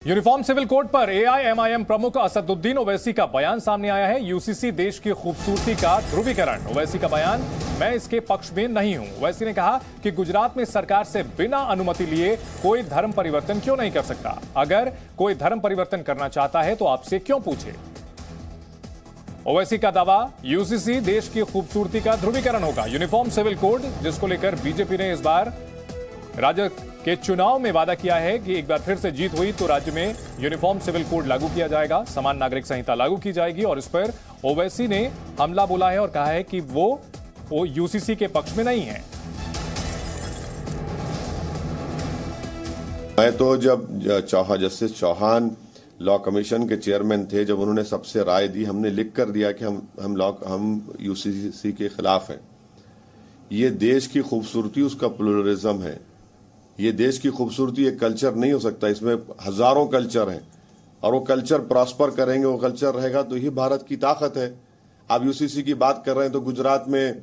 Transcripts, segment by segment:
Uniform civil code पर AIMIM प्रमुख असदुद्दीन ओवैसी का बयान सामने आया है। यूसीसी देश की खूबसूरती का ध्रुवीकरण। ओवैसी का बयान, मैं इसके पक्ष में नहीं हूं। ओवैसी ने कहा कि गुजरात में सरकार से बिना अनुमति लिए कोई धर्म परिवर्तन क्यों नहीं कर सकता। अगर कोई धर्म परिवर्तन करना चाहता है तो आपसे क्यों पूछे। ओवैसी का दावा, यूसीसी देश की खूबसूरती का ध्रुवीकरण होगा। यूनिफॉर्म सिविल कोड, जिसको लेकर बीजेपी ने इस बार राज्य के चुनाव में वादा किया है कि एक बार फिर से जीत हुई तो राज्य में यूनिफॉर्म सिविल कोड लागू किया जाएगा, समान नागरिक संहिता लागू की जाएगी। और इस पर ओवैसी ने हमला बोला है और कहा है कि वो यूसीसी के पक्ष में नहीं है। मैं तो जब जस्टिस चौहान लॉ कमीशन के चेयरमैन थे, जब उन्होंने सबसे राय दी, हमने लिख कर दिया कि हम यूसीसी के खिलाफ हैं। ये देश की खूबसूरती उसका प्लुरलिज्म है। ये देश की खूबसूरती एक कल्चर नहीं हो सकता, इसमें हजारों कल्चर हैं और वो कल्चर प्रॉस्पर करेंगे, वो कल्चर रहेगा तो ही भारत की ताकत है। आप यूसीसी की बात कर रहे हैं तो गुजरात में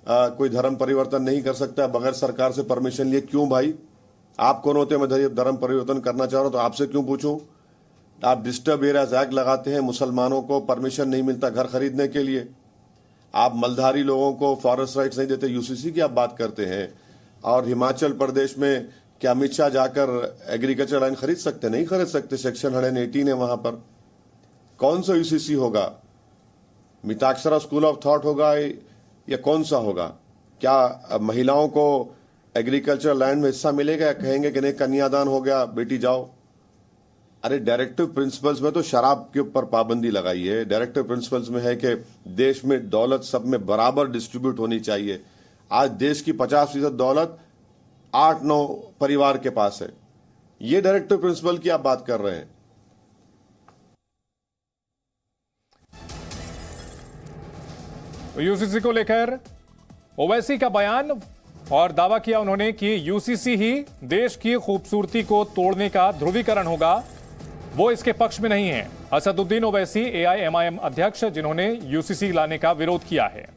कोई धर्म परिवर्तन नहीं कर सकता बगैर सरकार से परमिशन लिए। क्यों भाई, आप कौन होते हैं? मैं धर्म परिवर्तन करना चाह रहा हूं तो आपसे क्यों पूछूं? आप डिस्टर्ब एरियाज एक्ट लगाते हैं, मुसलमानों को परमिशन नहीं मिलता घर खरीदने के लिए। आप मलधारी लोगों को फॉरेस्ट राइट्स नहीं देते, यूसीसी की आप बात करते हैं। और हिमाचल प्रदेश में क्या अमित शाह जाकर एग्रीकल्चर लैंड खरीद सकते? नहीं खरीद सकते, सेक्शन 118 है वहां पर। कौन सा यूसीसी होगा? मिताक्षरा स्कूल ऑफ थॉट होगा या कौन सा होगा? क्या महिलाओं को एग्रीकल्चर लैंड में हिस्सा मिलेगा या कहेंगे कि नहीं कन्यादान हो गया बेटी जाओ? अरे डायरेक्टिव प्रिंसिपल्स में तो शराब के ऊपर पाबंदी लगाई है। डायरेक्टिव प्रिंसिपल्स में है कि देश में दौलत सब में बराबर डिस्ट्रीब्यूट होनी चाहिए। आज देश की 50% दौलत 8-9 परिवार के पास है। ये डायरेक्टिव प्रिंसिपल की आप बात कर रहे हैं। यूसीसी को लेकर ओवैसी का बयान और दावा किया उन्होंने कि यूसीसी ही देश की खूबसूरती को तोड़ने का ध्रुवीकरण होगा। वो इसके पक्ष में नहीं है। असदुद्दीन ओवैसी एआईएमआईएम अध्यक्ष, जिन्होंने यूसीसी लाने का विरोध किया है।